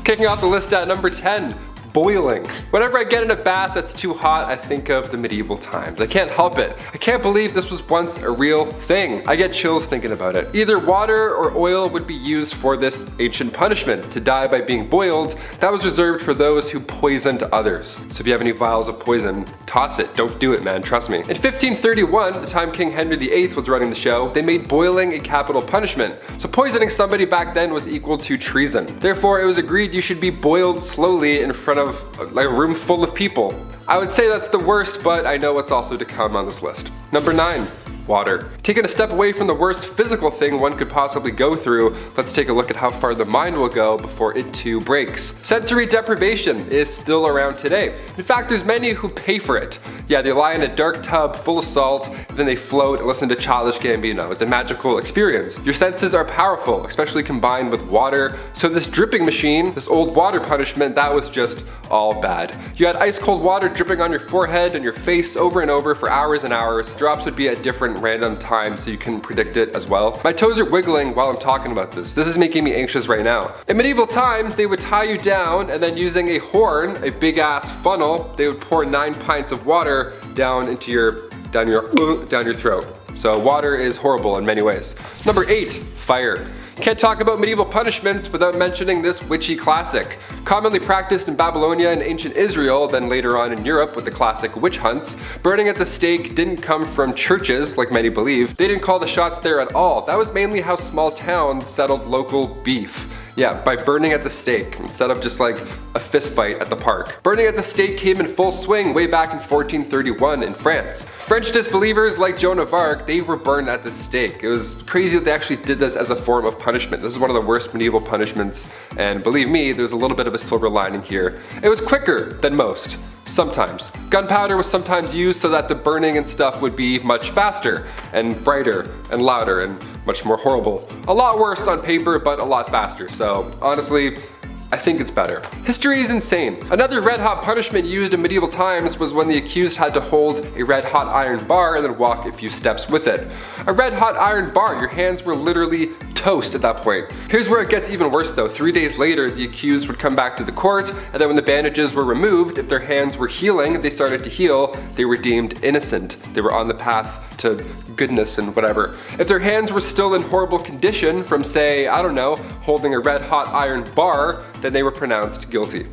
Kicking off the list at number 10. Boiling. Whenever I get in a bath that's too hot, I think of the medieval times. I can't help it. I can't believe this was once a real thing. I get chills thinking about it. Either water or oil would be used for this ancient punishment. To die by being boiled, that was reserved for those who poisoned others. So if you have any vials of poison, toss it. Don't do it, man. Trust me. In 1531, the time King Henry VIII was running the show, they made boiling a capital punishment. So poisoning somebody back then was equal to treason. Therefore, it was agreed you should be boiled slowly in front of like a room full of people. I would say that's the worst, but I know what's also to come on this list. Number 9. Water. Taking a step away from the worst physical thing one could possibly go through, let's take a look at how far the mind will go before it too breaks. Sensory deprivation is still around today. In fact, there's many who pay for it. Yeah, they lie in a dark tub full of salt, then they float and listen to Childish Gambino. It's a magical experience. Your senses are powerful, especially combined with water. So this dripping machine, this old water punishment, that was just all bad. You had ice cold water dripping on your forehead and your face over and over for hours and hours. Drops would be at different random times so you can predict it as well. My toes are wiggling while I'm talking about this. This is making me anxious right now. In medieval times, they would tie you down and then using a horn, a big ass funnel, they would pour 9 pints of water down your throat. So water is horrible in many ways. Number 8, fire. Can't talk about medieval punishments without mentioning this witchy classic. Commonly practiced in Babylonia and ancient Israel, then later on in Europe with the classic witch hunts, burning at the stake didn't come from churches, like many believe. They didn't call the shots there at all. That was mainly how small towns settled local beef. Yeah, by burning at the stake, instead of just like a fist fight at the park. Burning at the stake came in full swing way back in 1431 in France. French disbelievers like Joan of Arc, they were burned at the stake. It was crazy that they actually did this as a form of punishment. This is one of the worst medieval punishments, and believe me, there's a little bit of a silver lining here. It was quicker than most. Sometimes. Gunpowder was sometimes used so that the burning and stuff would be much faster and brighter and louder and much more horrible. A lot worse on paper, but a lot faster. So honestly, I think it's better. History is insane. Another red hot punishment used in medieval times was when the accused had to hold a red hot iron bar and then walk a few steps with it. A red hot iron bar, your hands were literally toast at that point. Here's where it gets even worse though. 3 days later, the accused would come back to the court, and then when the bandages were removed, if their hands were healing, they started to heal, they were deemed innocent. They were on the path to goodness and whatever. If their hands were still in horrible condition from, say, I don't know, holding a red hot iron bar, then they were pronounced guilty.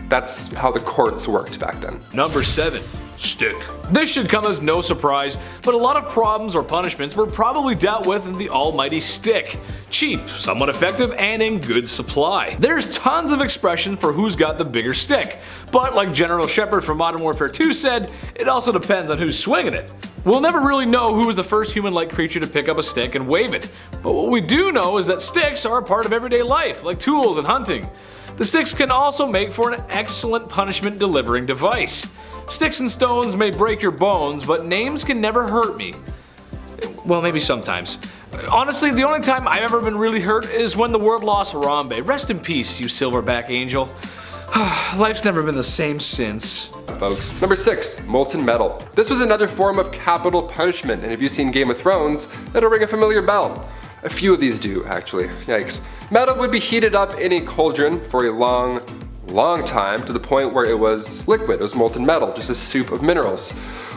That's how the courts worked back then. Number 7. Stick. This should come as no surprise, but a lot of problems or punishments were probably dealt with in the almighty stick. Cheap, somewhat effective, and in good supply. There's tons of expression for who's got the bigger stick, but like General Shepard from Modern Warfare 2 said, it also depends on who's swinging it. We'll never really know who was the first human-like creature to pick up a stick and wave it, but what we do know is that sticks are a part of everyday life, like tools and hunting. The sticks can also make for an excellent punishment delivering device. Sticks and stones may break your bones, but names can never hurt me. Well, maybe sometimes. Honestly, the only time I've ever been really hurt is when the world lost Harambe. Rest in peace, you silverback angel. Life's never been the same since. Folks. Number 6, molten metal. This was another form of capital punishment, and if you've seen Game of Thrones, it'll ring a familiar bell. A few of these do, actually. Yikes. Metal would be heated up in a cauldron for a long time, to the point where it was liquid. It was molten metal, just a soup of minerals.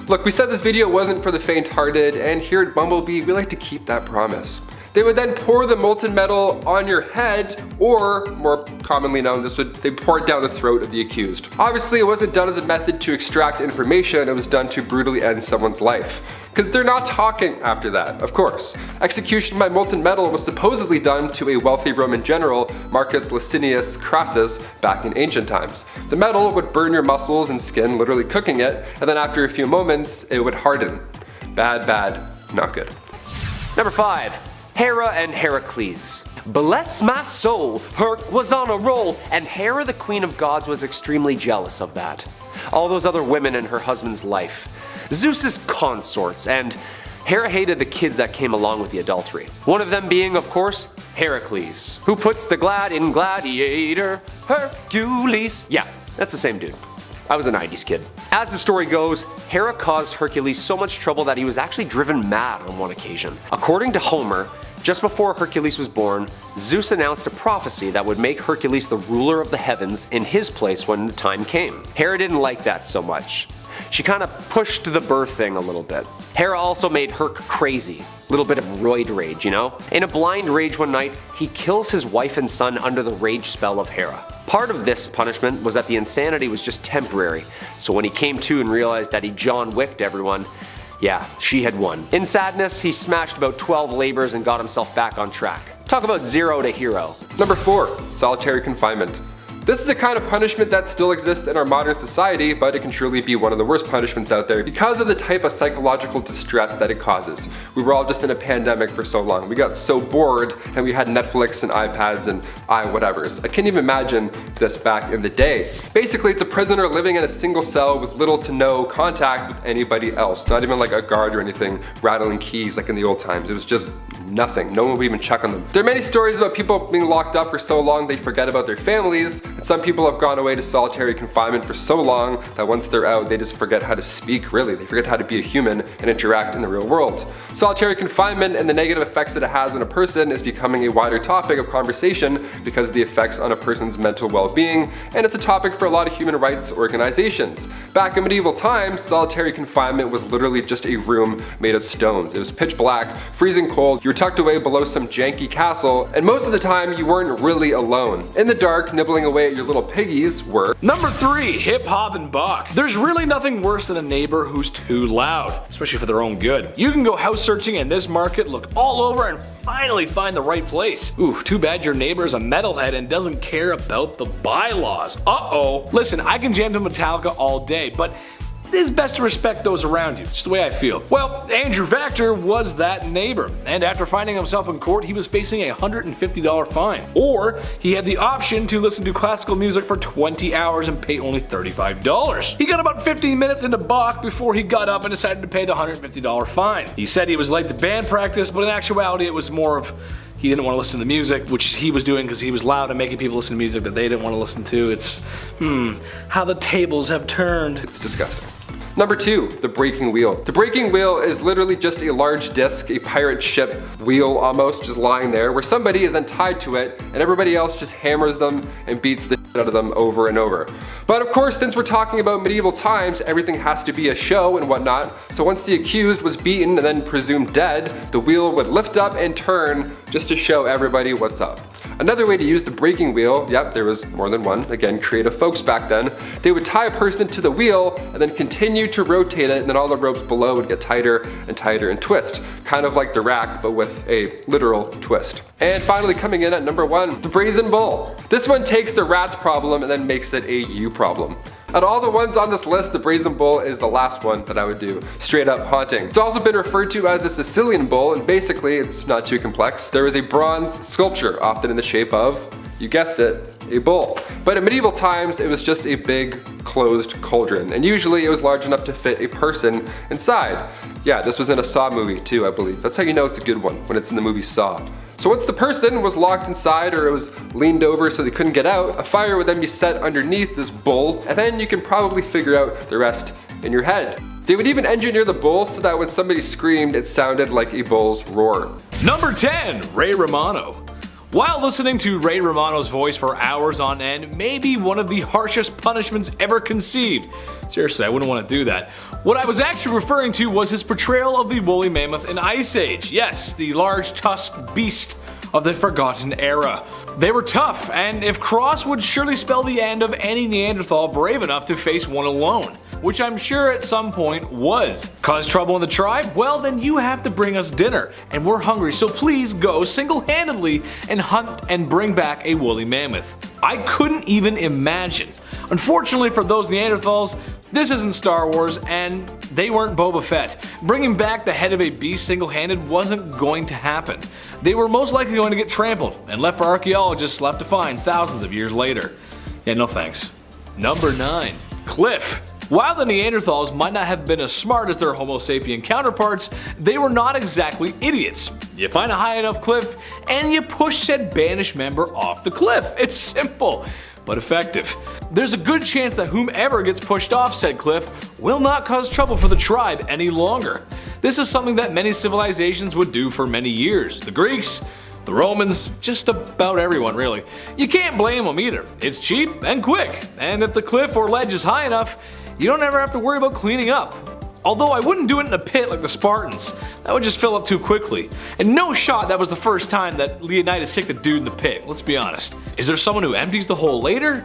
Look, we said this video wasn't for the faint-hearted, and here at Bumblebee, we like to keep that promise. They would then pour the molten metal on your head, or more commonly known, they pour it down the throat of the accused. Obviously, it wasn't done as a method to extract information, it was done to brutally end someone's life. Because they're not talking after that, of course. Execution by molten metal was supposedly done to a wealthy Roman general, Marcus Licinius Crassus, back in ancient times. The metal would burn your muscles and skin, literally cooking it, and then after a few moments, it would harden. Bad, not good. Number 5. Hera and Heracles. Bless my soul, Herc was on a roll, and Hera, the queen of gods, was extremely jealous of that. All those other women in her husband's life. Zeus's consorts, and Hera hated the kids that came along with the adultery. One of them being, of course, Heracles, who puts the glad in gladiator, Hercules. Yeah, that's the same dude. I was a 90s kid. As the story goes, Hera caused Hercules so much trouble that he was actually driven mad on one occasion. According to Homer, Just before Hercules was born, Zeus announced a prophecy that would make Hercules the ruler of the heavens in his place when the time came. Hera didn't like that so much. She kinda pushed the birth thing a little bit. Hera also made Herc crazy. Little bit of roid rage, you know? In a blind rage one night, he kills his wife and son under the rage spell of Hera. Part of this punishment was that the insanity was just temporary, so when he came to and realized that he John Wicked everyone, yeah, she had won. In sadness, he smashed about 12 labors and got himself back on track. Talk about zero to hero. Number 4. Solitary confinement. This is a kind of punishment that still exists in our modern society, but it can truly be one of the worst punishments out there because of the type of psychological distress that it causes. We were all just in a pandemic for so long. We got so bored and we had Netflix and iPads and whatevers. I can't even imagine this back in the day. Basically, it's a prisoner living in a single cell with little to no contact with anybody else. Not even like a guard or anything rattling keys like in the old times. It was just nothing. No one would even check on them. There are many stories about people being locked up for so long they forget about their families, and some people have gone away to solitary confinement for so long that once they're out, they just forget how to speak, really. They forget how to be a human and interact in the real world. Solitary confinement and the negative effects that it has on a person is becoming a wider topic of conversation because of the effects on a person's mental well-being, and it's a topic for a lot of human rights organizations. Back in medieval times, solitary confinement was literally just a room made of stones. It was pitch black, freezing cold, you were tucked away below some janky castle, and most of the time you weren't really alone. In the dark, nibbling away at your little piggies were. Number 3. Hip hop and buck. There's really nothing worse than a neighbor who's too loud, especially for their own good. You can go house searching in this market, look all over, and finally find the right place. Ooh, too bad your neighbor's a metalhead and doesn't care about the bylaws. Uh-oh. Listen, I can jam to Metallica all day, but it is best to respect those around you, just the way I feel. Well, Andrew Vactor was that neighbor, and after finding himself in court, he was facing a $150 fine. Or he had the option to listen to classical music for 20 hours and pay only $35. He got about 15 minutes into Bach before he got up and decided to pay the $150 fine. He said he was late to band practice, but in actuality it was more of he didn't want to listen to the music, which he was doing because he was loud and making people listen to music that they didn't want to listen to. It's, how the tables have turned. It's disgusting. Number 2, the breaking wheel. The breaking wheel is literally just a large disc, a pirate ship wheel almost, just lying there, where somebody is then tied to it and everybody else just hammers them and beats the shit out of them over and over. But of course, since we're talking about medieval times, everything has to be a show and whatnot, so once the accused was beaten and then presumed dead, the wheel would lift up and turn just to show everybody what's up. Another way to use the breaking wheel, yep, there was more than one, again, creative folks back then, they would tie a person to the wheel and then continue to rotate it, and then all the ropes below would get tighter and tighter and twist. Kind of like the rack, but with a literal twist. And finally coming in at number 1, the Brazen Bull. This one takes the rat's problem and then makes it a you problem. Out of all the ones on this list, the Brazen Bull is the last one that I would do. Straight up haunting. It's also been referred to as a Sicilian bull, and basically, it's not too complex. There is a bronze sculpture, often in the shape of, you guessed it, a bull. But in medieval times, it was just a big, closed cauldron, and usually it was large enough to fit a person inside. Yeah, this was in a Saw movie too, I believe. That's how you know it's a good one, when it's in the movie Saw. So once the person was locked inside or it was leaned over so they couldn't get out, a fire would then be set underneath this bull, and then you can probably figure out the rest in your head. They would even engineer the bull so that when somebody screamed, it sounded like a bull's roar. Number 10, Ray Romano. While listening to Ray Romano's voice for hours on end may be one of the harshest punishments ever conceived. Seriously, I wouldn't want to do that. What I was actually referring to was his portrayal of the woolly mammoth in Ice Age. Yes, the large tusked beast of the forgotten era. They were tough, and if crossed would surely spell the end of any Neanderthal brave enough to face one alone. Which I'm sure at some point was. Cause trouble in the tribe? Well, then you have to bring us dinner, and we're hungry, so please go single-handedly and hunt and bring back a woolly mammoth. I couldn't even imagine. Unfortunately for those Neanderthals, this isn't Star Wars, and they weren't Boba Fett. Bringing back the head of a beast single-handed wasn't going to happen. They were most likely going to get trampled and left for archaeologists left to find thousands of years later. Yeah, no thanks. Number 9. Cliff. While the Neanderthals might not have been as smart as their Homo sapien counterparts, they were not exactly idiots. You find a high enough cliff, and you push said banished member off the cliff. It's simple. but effective. There's a good chance that whomever gets pushed off said cliff will not cause trouble for the tribe any longer. This is something that many civilizations would do for many years. The Greeks, the Romans, just about everyone really. You can't blame them either. It's cheap and quick, and if the cliff or ledge is high enough, you don't ever have to worry about cleaning up. Although I wouldn't do it in a pit like the Spartans. That would just fill up too quickly. And no shot that was the first time that Leonidas kicked a dude in the pit, let's be honest. Is there someone who empties the hole later?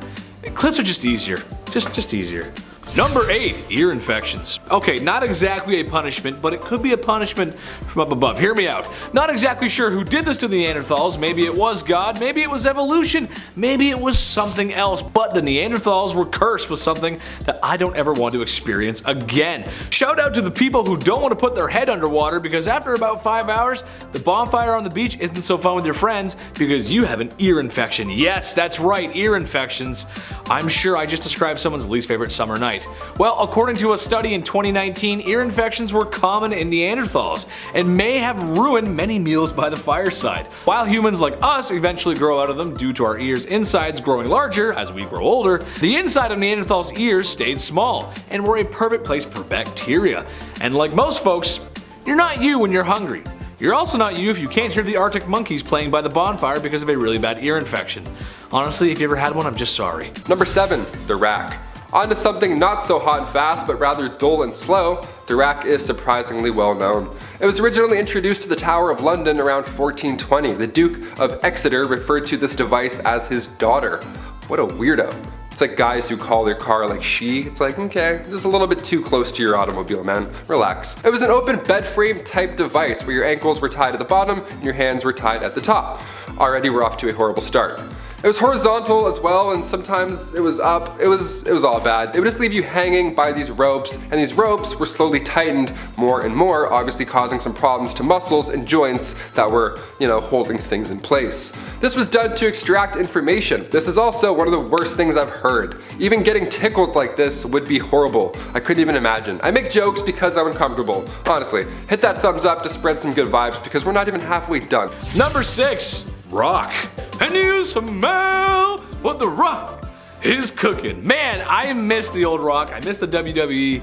Cliffs are just easier. Just easier. Number 8, ear infections. Okay, not exactly a punishment, but it could be a punishment from up above. Hear me out. Not exactly sure who did this to the Neanderthals. Maybe it was God, maybe it was evolution, maybe it was something else. But the Neanderthals were cursed with something that I don't ever want to experience again. Shout out to the people who don't want to put their head underwater because after about 5 hours, the bonfire on the beach isn't so fun with your friends because you have an ear infection. Yes, that's right, ear infections. I'm sure I just described someone's least favorite summer night. Well, according to a study in 2019, ear infections were common in Neanderthals and may have ruined many meals by the fireside. While humans like us eventually grow out of them due to our ears' insides growing larger as we grow older, the inside of Neanderthals' ears stayed small and were a perfect place for bacteria. And like most folks, you're not you when you're hungry. You're also not you if you can't hear the Arctic monkeys playing by the bonfire because of a really bad ear infection. Honestly, if you ever had one, I'm just sorry. Number 7, the rack. On to something not so hot and fast, but rather dull and slow, the rack is surprisingly well known. It was originally introduced to the Tower of London around 1420. The Duke of Exeter referred to this device as his daughter. What a weirdo. It's like guys who call their car like she. It's like, okay, just a little bit too close to your automobile, man. Relax. It was an open bed frame type device where your ankles were tied at the bottom and your hands were tied at the top. Already we're off to a horrible start. It was horizontal as well, and sometimes it was up. It was all bad. It would just leave you hanging by these ropes, and these ropes were slowly tightened more and more, obviously causing some problems to muscles and joints that were, holding things in place. This was done to extract information. This is also one of the worst things I've heard. Even getting tickled like this would be horrible. I couldn't even imagine. I make jokes because I'm uncomfortable. Honestly, hit that thumbs up to spread some good vibes because we're not even halfway done. Number 6, rock. And you smell what the rock is cooking. Man, I miss the old rock. I miss the WWE.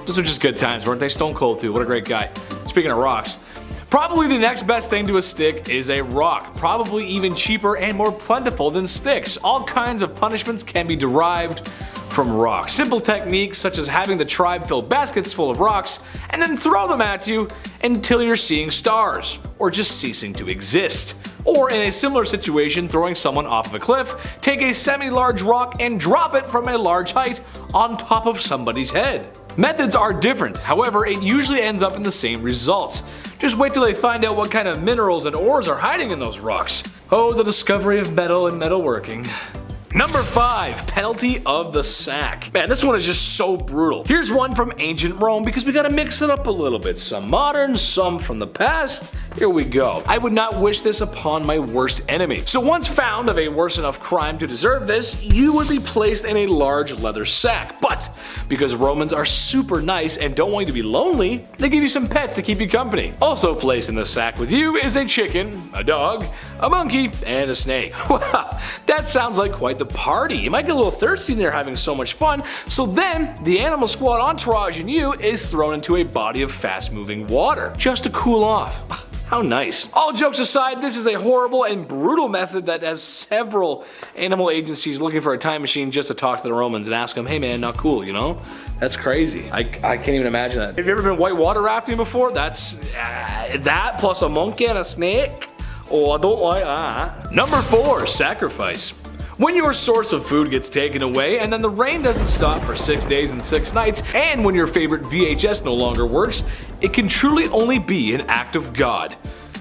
Those were just good times, weren't they? Stone Cold too, what a great guy. Speaking of rocks, probably the next best thing to a stick is a rock. Probably even cheaper and more plentiful than sticks. All kinds of punishments can be derived from rocks. Simple techniques such as having the tribe fill baskets full of rocks and then throw them at you until you're seeing stars, or just ceasing to exist. Or in a similar situation, throwing someone off of a cliff, take a semi-large rock and drop it from a large height on top of somebody's head. Methods are different, however it usually ends up in the same results. Just wait till they find out what kind of minerals and ores are hiding in those rocks. Oh, the discovery of metal and metalworking. Number 5, penalty of the sack. Man, this one is just so brutal. Here's one from ancient Rome because we gotta mix it up a little bit. Some modern, some from the past. Here we go. I would not wish this upon my worst enemy. So once found of a worse enough crime to deserve this, you would be placed in a large leather sack. But because Romans are super nice and don't want you to be lonely, they give you some pets to keep you company. Also placed in the sack with you is a chicken, a dog, a monkey, and a snake. Wow, that sounds like quite the party. You might get a little thirsty in there having so much fun, so then the animal squad entourage in you is thrown into a body of fast moving water just to cool off. How nice. All jokes aside, this is a horrible and brutal method that has several animal agencies looking for a time machine just to talk to the Romans and ask them, hey man, not cool, That's crazy. I can't even imagine that. Have you ever been whitewater rafting before? That's that plus a monkey and a snake? Oh, I don't like that. Number 4, sacrifice. When your source of food gets taken away and then the rain doesn't stop for 6 days and 6 nights, and when your favorite VHS no longer works, it can truly only be an act of God.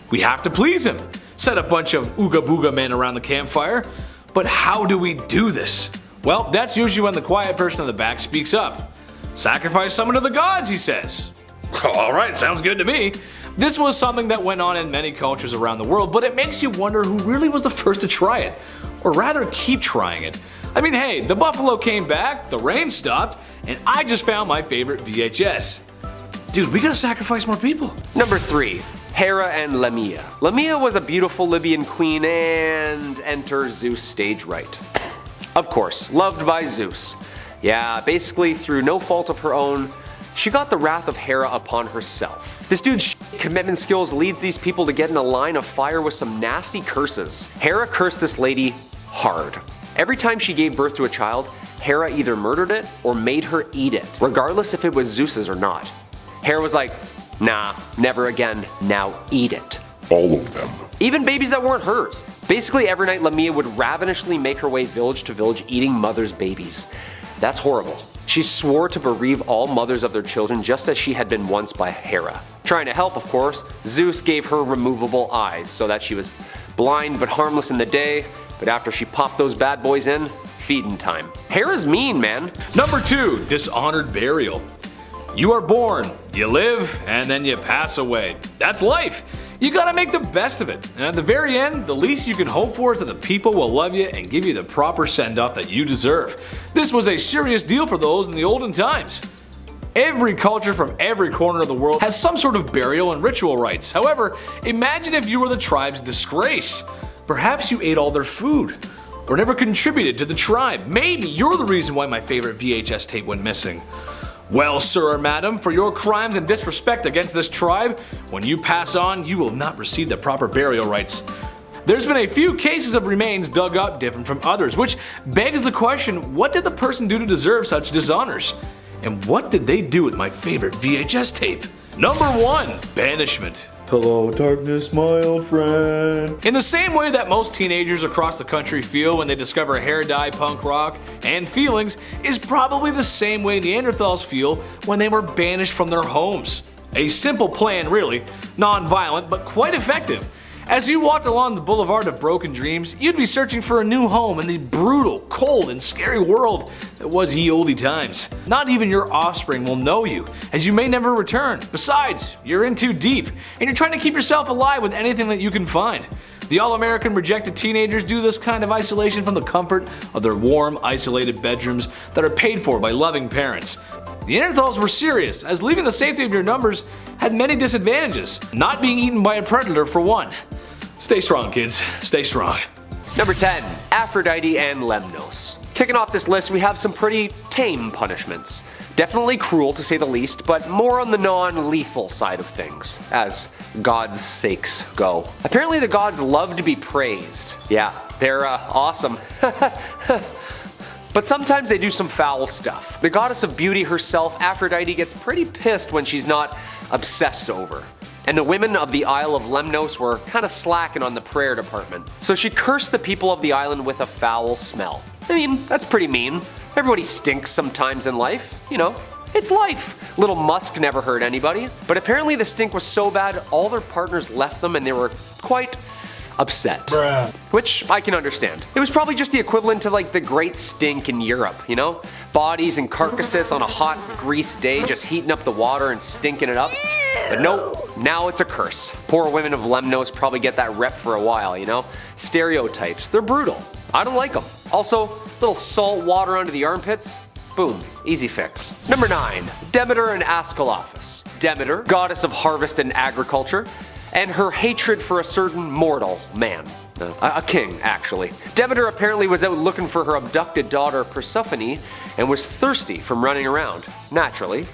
We have to please him. Set a bunch of ooga booga men around the campfire. But how do we do this? Well, that's usually when the quiet person in the back speaks up. Sacrifice someone to the gods, he says. Alright, sounds good to me. This was something that went on in many cultures around the world, but it makes you wonder who really was the first to try it. Or rather, keep trying it. I mean, hey, the buffalo came back, the rain stopped, and I just found my favorite VHS. Dude, we gotta sacrifice more people. Number 3, Hera and Lamia. Lamia was a beautiful Libyan queen, and enter Zeus stage right. Of course, loved by Zeus. Yeah, basically through no fault of her own, she got the wrath of Hera upon herself. This dude's commitment skills leads these people to get in a line of fire with some nasty curses. Hera cursed this lady hard. Every time she gave birth to a child, Hera either murdered it or made her eat it, regardless if it was Zeus's or not. Hera was like, nah, never again, now eat it. All of them. Even babies that weren't hers. Basically every night Lamia would ravenously make her way village to village eating mothers' babies. That's horrible. She swore to bereave all mothers of their children just as she had been once by Hera. Trying to help, of course, Zeus gave her removable eyes so that she was blind but harmless in the day, but after she popped those bad boys in, feeding time. Hera's mean, man. Number 2. Dishonored burial. You are born, you live, and then you pass away. That's life. You gotta make the best of it. And at the very end, the least you can hope for is that the people will love you and give you the proper send-off that you deserve. This was a serious deal for those in the olden times. Every culture from every corner of the world has some sort of burial and ritual rites. However, imagine if you were the tribe's disgrace. Perhaps you ate all their food, or never contributed to the tribe. Maybe you're the reason why my favorite VHS tape went missing. Well, sir or madam, for your crimes and disrespect against this tribe, when you pass on, you will not receive the proper burial rites. There's been a few cases of remains dug up different from others, which begs the question, what did the person do to deserve such dishonors? And what did they do with my favorite VHS tape? Number 1. Banishment. Hello, darkness, my old friend. In the same way that most teenagers across the country feel when they discover hair dye, punk rock, and feelings, is probably the same way Neanderthals feel when they were banished from their homes. A simple plan really, non-violent but quite effective. As you walked along the boulevard of broken dreams, you'd be searching for a new home in the brutal, cold, and scary world that was ye olde times. Not even your offspring will know you, as you may never return. Besides, you're in too deep, and you're trying to keep yourself alive with anything that you can find. The all-American rejected teenagers do this kind of isolation from the comfort of their warm, isolated bedrooms that are paid for by loving parents. The Neanderthals were serious, as leaving the safety of your numbers had many disadvantages, not being eaten by a predator for one. Stay strong, kids. Stay strong. Number 10. Aphrodite and Lemnos. Kicking off this list, we have some pretty tame punishments. Definitely cruel to say the least, but more on the non-lethal side of things, as gods' sakes go. Apparently the gods love to be praised. Yeah, they're awesome. But sometimes they do some foul stuff. The goddess of beauty herself, Aphrodite, gets pretty pissed when she's not obsessed over. And the women of the Isle of Lemnos were kinda slacking on the prayer department. So she cursed the people of the island with a foul smell. I mean, that's pretty mean. Everybody stinks sometimes in life, you know. It's life. Little musk never hurt anybody. But apparently the stink was so bad, all their partners left them and they were quite upset. Bruh. Which I can understand. It was probably just the equivalent to like the Great Stink in Europe, you know? Bodies and carcasses on a hot grease day just heating up the water and stinking it up. But nope, now it's a curse. Poor women of Lemnos probably get that rep for a while, you know? Stereotypes, they're brutal. I don't like them. Also, little salt water under the armpits. Boom, easy fix. Number 9. Demeter and Asclepius. Demeter, goddess of harvest and agriculture, and her hatred for a certain mortal man. A king, actually. Demeter apparently was out looking for her abducted daughter Persephone and was thirsty from running around. Naturally.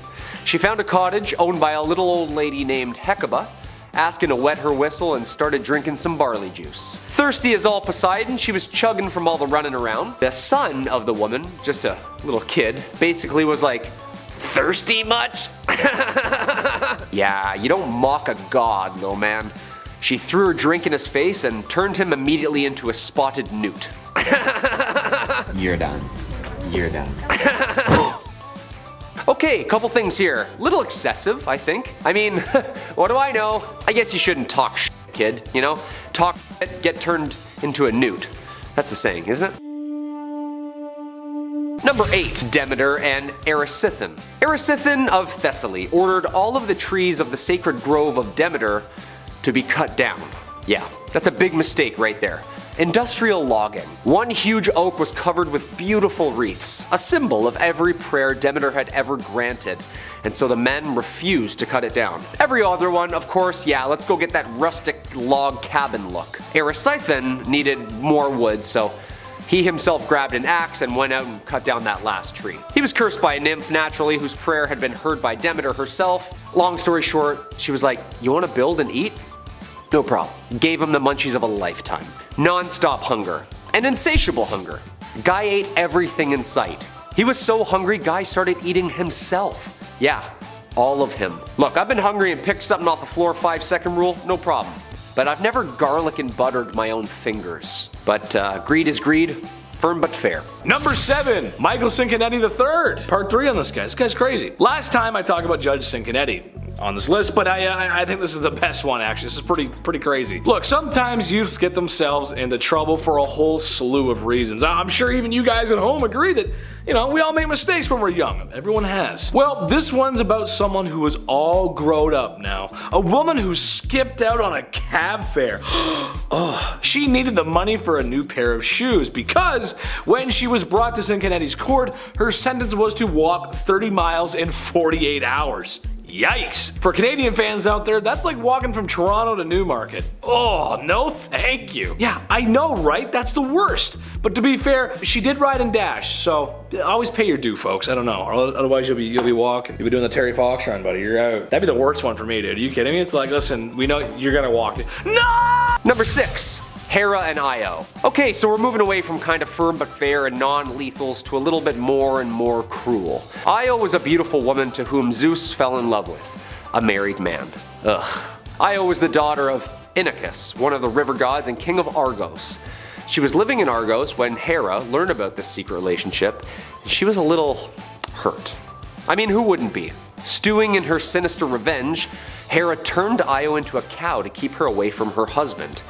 She found a cottage owned by a little old lady named Hecuba, asking to wet her whistle and started drinking some barley juice. Thirsty as all Poseidon, she was chugging from all the running around. The son of the woman, just a little kid, basically was like, "Thirsty much?" Yeah, you don't mock a god, little man. She threw her drink in his face and turned him immediately into a spotted newt. You're done. You're done. Okay, couple things here. Little excessive, I think. I mean, what do I know? I guess you shouldn't talk shit, kid, you know? Talk shit, get turned into a newt. That's the saying, isn't it? Number 8. Demeter and Erysichthon. Erysichthon of Thessaly ordered all of the trees of the sacred grove of Demeter to be cut down. Yeah, that's a big mistake right there. Industrial logging. One huge oak was covered with beautiful wreaths, a symbol of every prayer Demeter had ever granted, and so the men refused to cut it down. Every other one, of course, yeah, let's go get that rustic log cabin look. Erysichthon needed more wood, so He himself grabbed an axe and went out and cut down that last tree. He was cursed by a nymph, naturally, whose prayer had been heard by Demeter herself. Long story short, she was like, "You want to build and eat? No problem." Gave him the munchies of a lifetime. Non-stop hunger. And insatiable hunger. Guy ate everything in sight. He was so hungry, Guy started eating himself. Yeah, all of him. Look, I've been hungry and picked something off the floor, 5-second rule, no problem. But I've never garlic and buttered my own fingers. But greed is greed, firm but fair. Number 7, Michael Cinquenetti III. Part 3 on this guy. This guy's crazy. Last time I talked about Judge Cinquenetti on this list, but I think this is the best one actually. This is pretty crazy. Look, sometimes youths get themselves into trouble for a whole slew of reasons. I'm sure even you guys at home agree that, you know, we all make mistakes when we're young. Everyone has. Well, this one's about someone who is all grown up now. A woman who skipped out on a cab fare. Oh, she needed the money for a new pair of shoes because when she was brought to Cincinnati's court, her sentence was to walk 30 miles in 48 hours. Yikes! For Canadian fans out there, that's like walking from Toronto to Newmarket. Oh, no thank you. Yeah, I know, right? That's the worst. But to be fair, she did ride and dash, so always pay your due, folks. I don't know. Otherwise, you'll be walking. You'll be doing the Terry Fox run, buddy. You're out. That'd be the worst one for me, dude. Are you kidding me? It's like, listen, we know you're gonna walk. No! Number 6. Hera and Io. Okay, so we're moving away from kind of firm but fair and non-lethals to a little bit more and more cruel. Io was a beautiful woman to whom Zeus fell in love with. A married man. Ugh. Io was the daughter of Inachus, one of the river gods and king of Argos. She was living in Argos when Hera learned about this secret relationship, and she was a little hurt. I mean, who wouldn't be? Stewing in her sinister revenge, Hera turned Io into a cow to keep her away from her husband.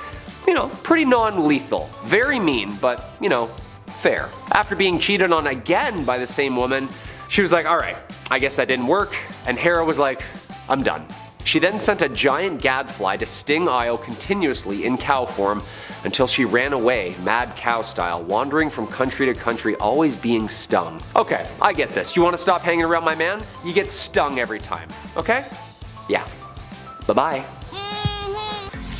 You know, pretty non-lethal. Very mean, but, you know, fair. After being cheated on again by the same woman, she was like, alright, I guess that didn't work, and Hera was like, I'm done. She then sent a giant gadfly to sting Io continuously in cow form until she ran away, mad cow style, wandering from country to country, always being stung. Okay, I get this. You want to stop hanging around my man? You get stung every time, okay? Yeah. Bye-bye.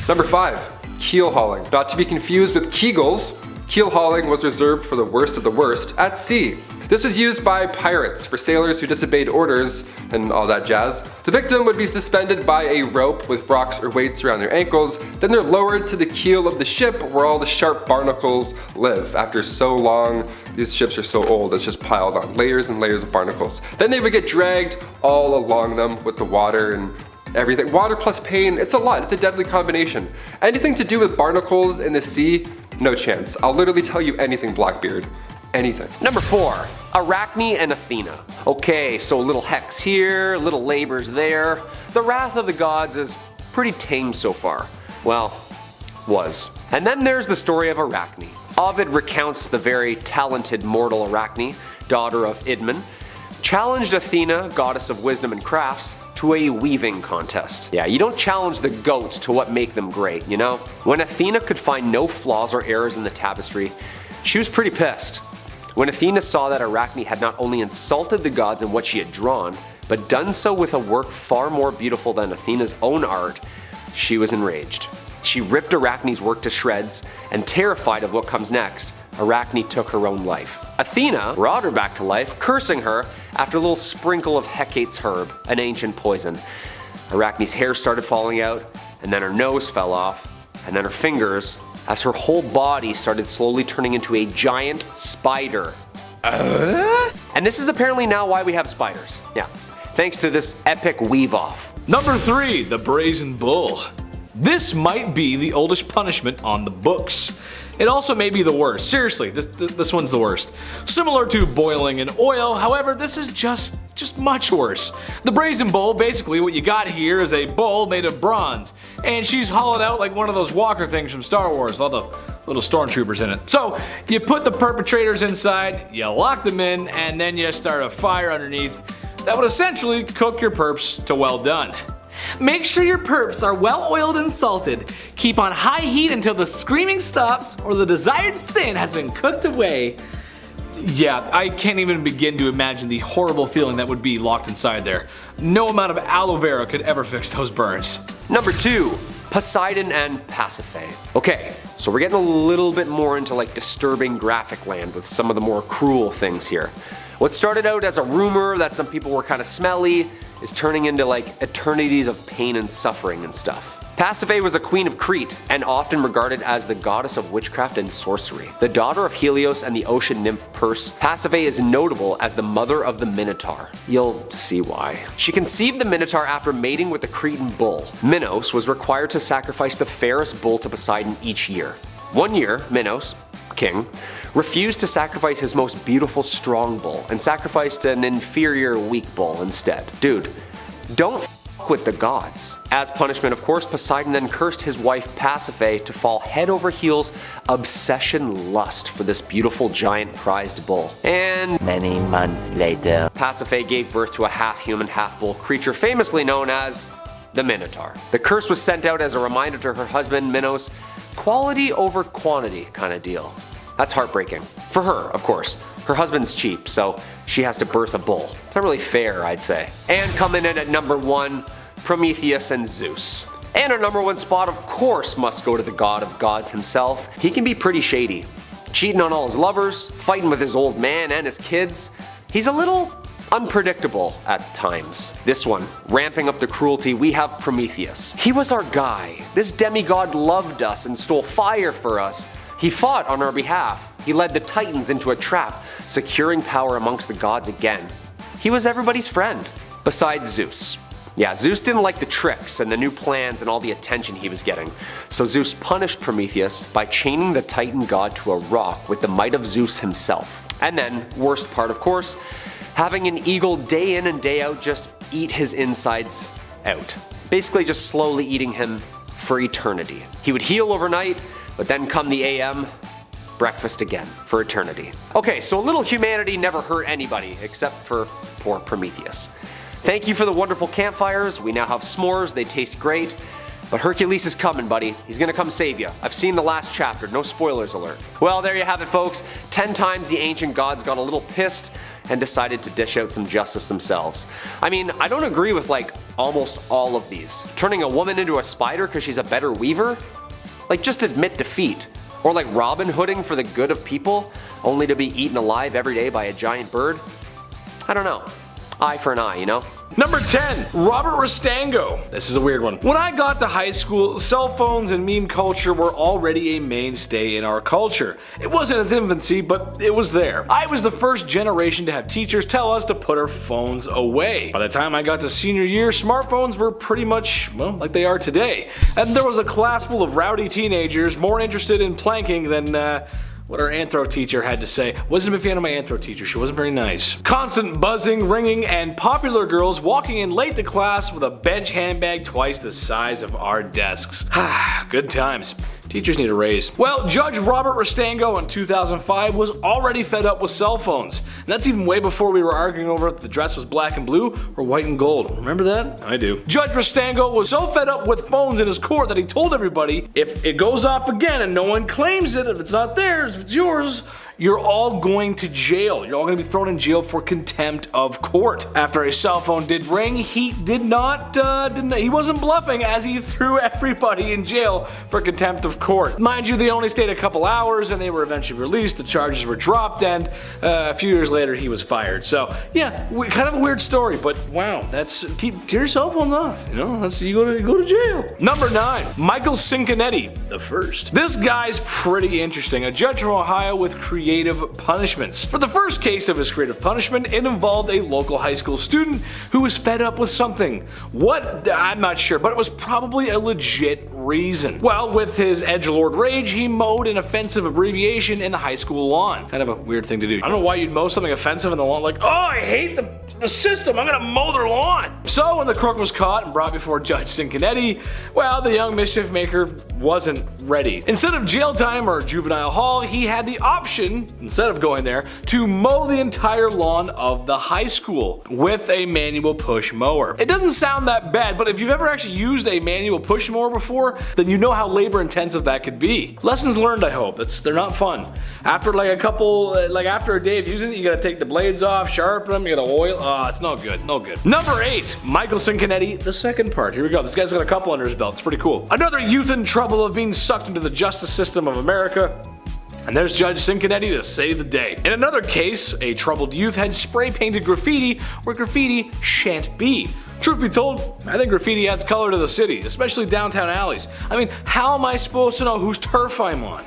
Number 5. Keel hauling. Not to be confused with Kegels, keel hauling was reserved for the worst of the worst at sea. This was used by pirates for sailors who disobeyed orders and all that jazz. The victim would be suspended by a rope with rocks or weights around their ankles, then they're lowered to the keel of the ship where all the sharp barnacles live. After so long, these ships are so old, it's just piled on, layers and layers of barnacles. Then they would get dragged all along them with the water and everything. Water plus pain, it's a lot. It's a deadly combination. Anything to do with barnacles in the sea, no chance. I'll literally tell you anything, Blackbeard. Anything. Number 4. Arachne and Athena. Okay, so little Hex here, little Labors there. The wrath of the gods is pretty tame so far. Well, was. And then there's the story of Arachne. Ovid recounts the very talented mortal Arachne, daughter of Idmon, challenged Athena, goddess of wisdom and crafts, to a weaving contest. Yeah, you don't challenge the goats to what make them great, you know? When Athena could find no flaws or errors in the tapestry, she was pretty pissed. When Athena saw that Arachne had not only insulted the gods in what she had drawn, but done so with a work far more beautiful than Athena's own art, she was enraged. She ripped Arachne's work to shreds, and terrified of what comes next, Arachne took her own life. Athena brought her back to life, cursing her after a little sprinkle of Hecate's herb, an ancient poison. Arachne's hair started falling out, and then her nose fell off, and then her fingers, as her whole body started slowly turning into a giant spider. And this is apparently now why we have spiders. Yeah, thanks to this epic weave-off. Number 3, the Brazen Bull. This might be the oldest punishment on the books. It also may be the worst. Seriously, this one's the worst. Similar to boiling in oil, however, this is just much worse. The Brazen Bull, basically what you got here is a bull made of bronze, and she's hollowed out like one of those walker things from Star Wars with all the little stormtroopers in it. So you put the perpetrators inside, you lock them in, and then you start a fire underneath that would essentially cook your perps to well done. Make sure your perps are well oiled and salted. Keep on high heat until the screaming stops or the desired sin has been cooked away. Yeah, I can't even begin to imagine the horrible feeling that would be locked inside there. No amount of aloe vera could ever fix those burns. Number 2. Poseidon and Pasiphae. Okay, so we're getting a little bit more into like disturbing graphic land with some of the more cruel things here. What started out as a rumor that some people were kind of smelly is turning into like eternities of pain and suffering and stuff. Pasiphae was a queen of Crete and often regarded as the goddess of witchcraft and sorcery. The daughter of Helios and the ocean nymph Perse, Pasiphae is notable as the mother of the Minotaur. You'll see why. She conceived the Minotaur after mating with the Cretan bull. Minos was required to sacrifice the fairest bull to Poseidon each year. One year, Minos, king, refused to sacrifice his most beautiful strong bull and sacrificed an inferior weak bull instead. Dude, don't f with the gods. As punishment, of course, Poseidon then cursed his wife Pasiphae to fall head over heels obsession lust for this beautiful giant prized bull. And many months later, Pasiphae gave birth to a half-human, half-bull creature famously known as the Minotaur. The curse was sent out as a reminder to her husband Minos, quality over quantity kind of deal. That's heartbreaking. For her, of course. Her husband's cheap, so she has to birth a bull. It's not really fair, I'd say. And coming in at number 1, Prometheus and Zeus. And our number 1 spot, of course, must go to the god of gods himself. He can be pretty shady. Cheating on all his lovers, fighting with his old man and his kids. He's a little unpredictable at times. This one, ramping up the cruelty, we have Prometheus. He was our guy. This demigod loved us and stole fire for us. He fought on our behalf. He led the Titans into a trap, securing power amongst the gods again. He was everybody's friend. Besides Zeus. Yeah, Zeus didn't like the tricks and the new plans and all the attention he was getting. So Zeus punished Prometheus by chaining the Titan god to a rock with the might of Zeus himself. And then, worst part of course, having an eagle day in and day out just eat his insides out. Basically just slowly eating him for eternity. He would heal overnight, but then come the AM, breakfast again for eternity. Okay, so a little humanity never hurt anybody except for poor Prometheus. Thank you for the wonderful campfires. We now have s'mores, they taste great. But Hercules is coming, buddy. He's gonna come save you. I've seen the last chapter, no spoilers alert. Well, there you have it, folks. 10 times the ancient gods got a little pissed and decided to dish out some justice themselves. I mean, I don't agree with like almost all of these. Turning a woman into a spider because she's a better weaver? Like, just admit defeat. Or like Robin Hooding for the good of people, only to be eaten alive every day by a giant bird? I don't know. Eye for an eye, you know? Number 10, Robert Rostango. This is a weird one. When I got to high school, cell phones and meme culture were already a mainstay in our culture. It wasn't its infancy, but it was there. I was the first generation to have teachers tell us to put our phones away. By the time I got to senior year, smartphones were pretty much, well, like they are today. And there was a class full of rowdy teenagers more interested in planking than, what our anthro teacher had to say. Wasn't a big fan of my anthro teacher, she wasn't very nice. Constant buzzing, ringing, and popular girls walking in late to class with a bench handbag twice the size of our desks. Good times. Teachers need a raise. Well, Judge Robert Rostango in 2005 was already fed up with cell phones. And that's even way before we were arguing over if the dress was black and blue or white and gold. Remember that? I do. Judge Rostango was so fed up with phones in his court that he told everybody, if it goes off again and no one claims it, if it's not theirs, if it's yours, you're all going to jail. You're all going to be thrown in jail for contempt of court. After a cell phone did ring, he he wasn't bluffing as he threw everybody in jail for contempt of court. Mind you, they only stayed a couple hours and they were eventually released, the charges were dropped, and a few years later he was fired. So yeah, kind of a weird story, but wow, keep your cell phones off, you know, you go to jail. Number 9, Michael Cinconetti, the first. This guy's pretty interesting, a judge from Ohio with creative punishments. For the first case of his creative punishment, it involved a local high school student who was fed up with something. What? I'm not sure, but it was probably a legit reason. Well, with his edgelord rage, he mowed an offensive abbreviation in the high school lawn. Kind of a weird thing to do. I don't know why you'd mow something offensive in the lawn, like, oh, I hate the system, I'm gonna mow their lawn. So when the crook was caught and brought before Judge Cinconetti, well, the young mischief maker wasn't ready. Instead of jail time or juvenile hall, he had the option decision, instead of going there, to mow the entire lawn of the high school with a manual push mower. It doesn't sound that bad, but if you've ever actually used a manual push mower before, then you know how labor intensive that could be. Lessons learned, I hope. They're not fun. After after a day of using it, you gotta take the blades off, sharpen them, you gotta oil. Oh, it's no good, no good. Number 8, Michael Cinconetti, the second part. Here we go. This guy's got a couple under his belt. It's pretty cool. Another youth in trouble of being sucked into the justice system of America. And there's Judge Cinconetti to save the day. In another case, a troubled youth had spray painted graffiti where graffiti shan't be. Truth be told, I think graffiti adds color to the city, especially downtown alleys. I mean, how am I supposed to know whose turf I'm on?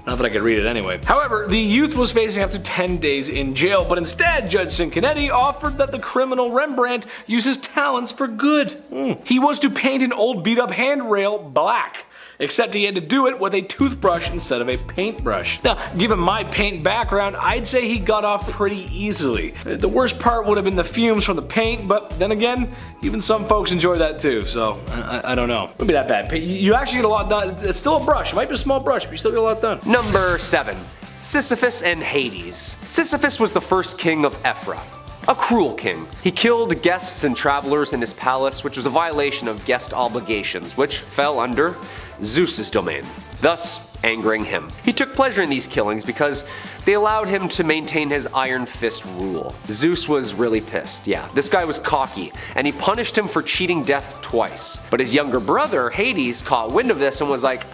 Not that I could read it anyway. However, the youth was facing up to 10 days in jail, but instead, Judge Cinconetti offered that the criminal Rembrandt use his talents for good. He was to paint an old beat-up handrail black, except he had to do it with a toothbrush instead of a paintbrush. Now, given my paint background, I'd say he got off pretty easily. The worst part would have been the fumes from the paint, but then again, even some folks enjoy that too, so I don't know. Wouldn't be that bad. You actually get a lot done. It's still a brush. It might be a small brush, but you still get a lot done. Number 7. Sisyphus and Hades. Sisyphus was the first king of Ephra. A cruel king. He killed guests and travelers in his palace, which was a violation of guest obligations, which fell under Zeus's domain, thus angering him. He took pleasure in these killings because they allowed him to maintain his iron fist rule. Zeus was really pissed. Yeah, this guy was cocky, and he punished him for cheating death twice. But his younger brother, Hades, caught wind of this and was like,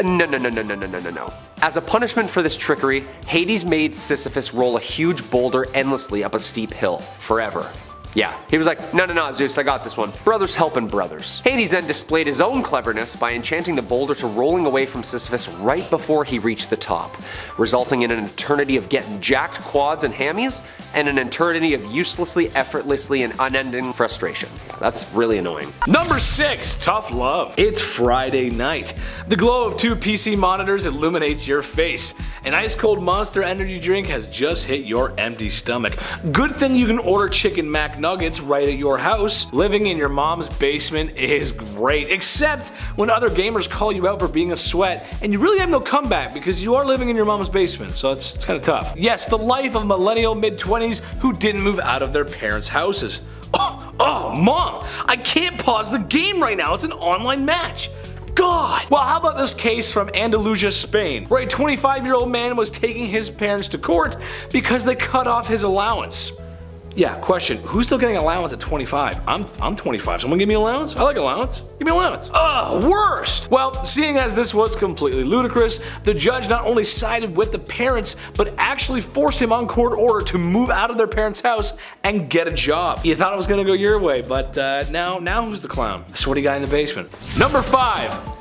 no. As a punishment for this trickery, Hades made Sisyphus roll a huge boulder endlessly up a steep hill, forever. Yeah, he was like, no, Zeus, I got this one. Brothers helping brothers. Hades then displayed his own cleverness by enchanting the boulder to rolling away from Sisyphus right before he reached the top, resulting in an eternity of getting jacked quads and hammies, and an eternity of uselessly, effortlessly, and unending frustration. Yeah, that's really annoying. Number 6, tough love. It's Friday night. The glow of 2 PC monitors illuminates your face. An ice cold Monster energy drink has just hit your empty stomach. Good thing you can order chicken mac nuggets right at your house. Living in your mom's basement is great, except when other gamers call you out for being a sweat and you really have no comeback because you are living in your mom's basement, so it's kind of tough. Yes, the life of millennial mid-20s who didn't move out of their parents' houses. Oh, Mom, I can't pause the game right now, it's an online match. God! Well, how about this case from Andalusia, Spain, where a 25-year-old man was taking his parents to court because they cut off his allowance. Yeah, question, who's still getting allowance at 25? I'm 25, someone give me allowance? I like allowance. Give me allowance. Ugh, worst! Well, seeing as this was completely ludicrous, the judge not only sided with the parents, but actually forced him on court order to move out of their parents' house and get a job. You thought it was gonna go your way, but now who's the clown? The sweaty guy in the basement. Number 5.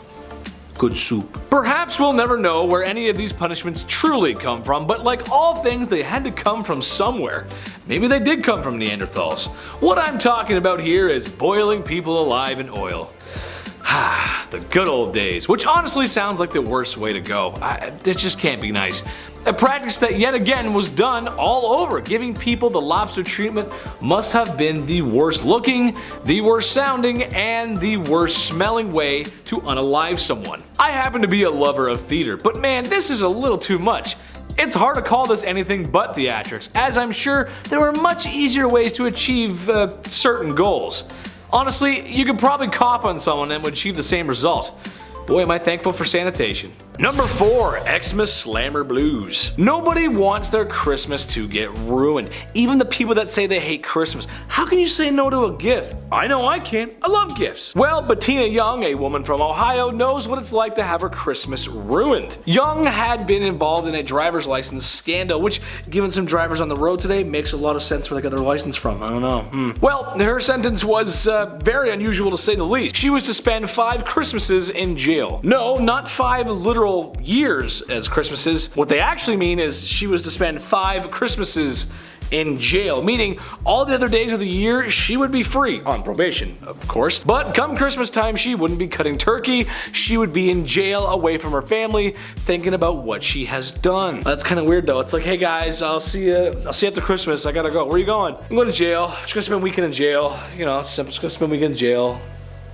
Good soup. Perhaps we'll never know where any of these punishments truly come from, but like all things, they had to come from somewhere. Maybe they did come from Neanderthals. What I'm talking about here is boiling people alive in oil. The good old days, which honestly sounds like the worst way to go. It just can't be nice. A practice that yet again was done all over. Giving people the lobster treatment must have been the worst looking, the worst sounding, and the worst smelling way to unalive someone. I happen to be a lover of theater, but man, this is a little too much. It's hard to call this anything but theatrics, as I'm sure there are much easier ways to achieve certain goals. Honestly, you could probably cough on someone and would achieve the same result. Boy, am I thankful for sanitation. Number 4, Xmas Slammer Blues. Nobody wants their Christmas to get ruined. Even the people that say they hate Christmas. How can you say no to a gift? I know I can. I love gifts. Well, Bettina Young, a woman from Ohio, knows what it's like to have her Christmas ruined. Young had been involved in a driver's license scandal, which, given some drivers on the road today, makes a lot of sense where they got their license from. I don't know. Well, her sentence was very unusual to say the least. She was to spend 5 Christmases in jail. No, not 5 literal years as Christmases. What they actually mean is she was to spend 5 Christmases in jail, meaning all the other days of the year she would be free, on probation of course, but come Christmas time she wouldn't be cutting turkey, she would be in jail away from her family thinking about what she has done. That's kind of weird though. It's like, hey guys, I'll see you after Christmas, I gotta go. Where are you going? I'm going to jail. I'm just gonna spend a weekend in jail. You know, I'm just gonna spend a weekend in jail.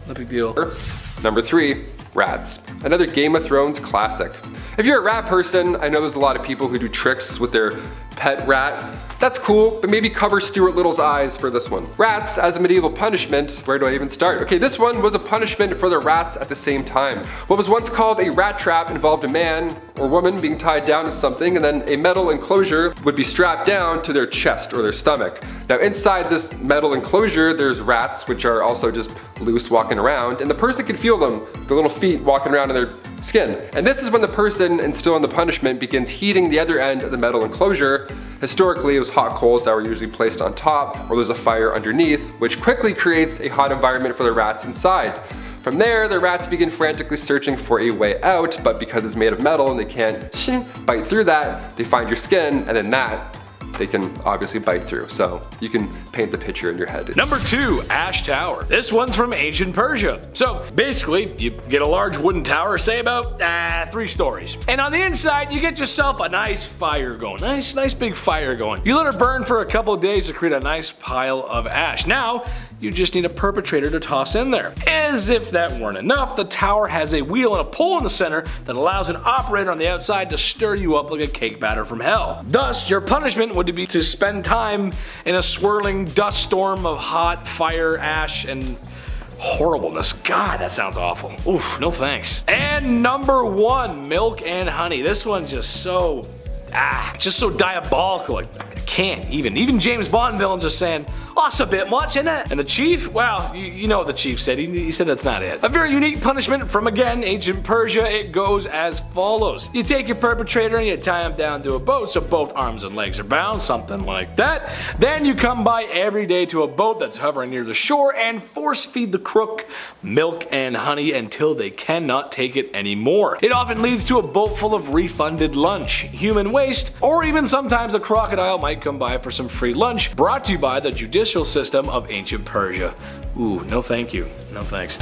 No big deal. Number 3. rats. Another Game of Thrones classic. If you're a rat person, I know there's a lot of people who do tricks with their pet rat. That's cool, but maybe cover Stuart Little's eyes for this one. Rats as a medieval punishment, where do I even start? Okay, this one was a punishment for the rats at the same time. What was once called a rat trap involved a man or woman being tied down to something, and then a metal enclosure would be strapped down to their chest or their stomach. Now inside this metal enclosure, there's rats, which are also just loose walking around, and the person can feel them, the little feet walking around in their skin. And this is when the person instilling the punishment begins heating the other end of the metal enclosure. Historically, it was hot coals that were usually placed on top, or there's a fire underneath, which quickly creates a hot environment for the rats inside. From there, the rats begin frantically searching for a way out, but because it's made of metal and they can't bite through that, they find your skin, and then that they can obviously bite through. So you can paint the picture in your head. Number 2, Ash Tower. This one's from ancient Persia. So basically, you get a large wooden tower, say about 3 stories. And on the inside, you get yourself a nice fire going. Nice big fire going. You let it burn for a couple of days to create a nice pile of ash. Now, you just need a perpetrator to toss in there. As if that weren't enough, the tower has a wheel and a pole in the center that allows an operator on the outside to stir you up like a cake batter from hell. Thus, your punishment would be to spend time in a swirling dust storm of hot fire, ash, and horribleness. God, that sounds awful. Oof, no thanks. And number 1, milk and honey. This one's just so diabolical. I can't even. Even James Bond villains are saying, oh, that's a bit much, isn't it? And the chief, well, you know what the chief said. He said that's not it. A very unique punishment from, again, ancient Persia. It goes as follows. You take your perpetrator and you tie him down to a boat so both arms and legs are bound, something like that. Then you come by every day to a boat that's hovering near the shore and force feed the crook milk and honey until they cannot take it anymore. It often leads to a boat full of refunded lunch, human waste, or even sometimes a crocodile might come by for some free lunch, brought to you by the judicial system of ancient Persia. Ooh, no thank you. No thanks.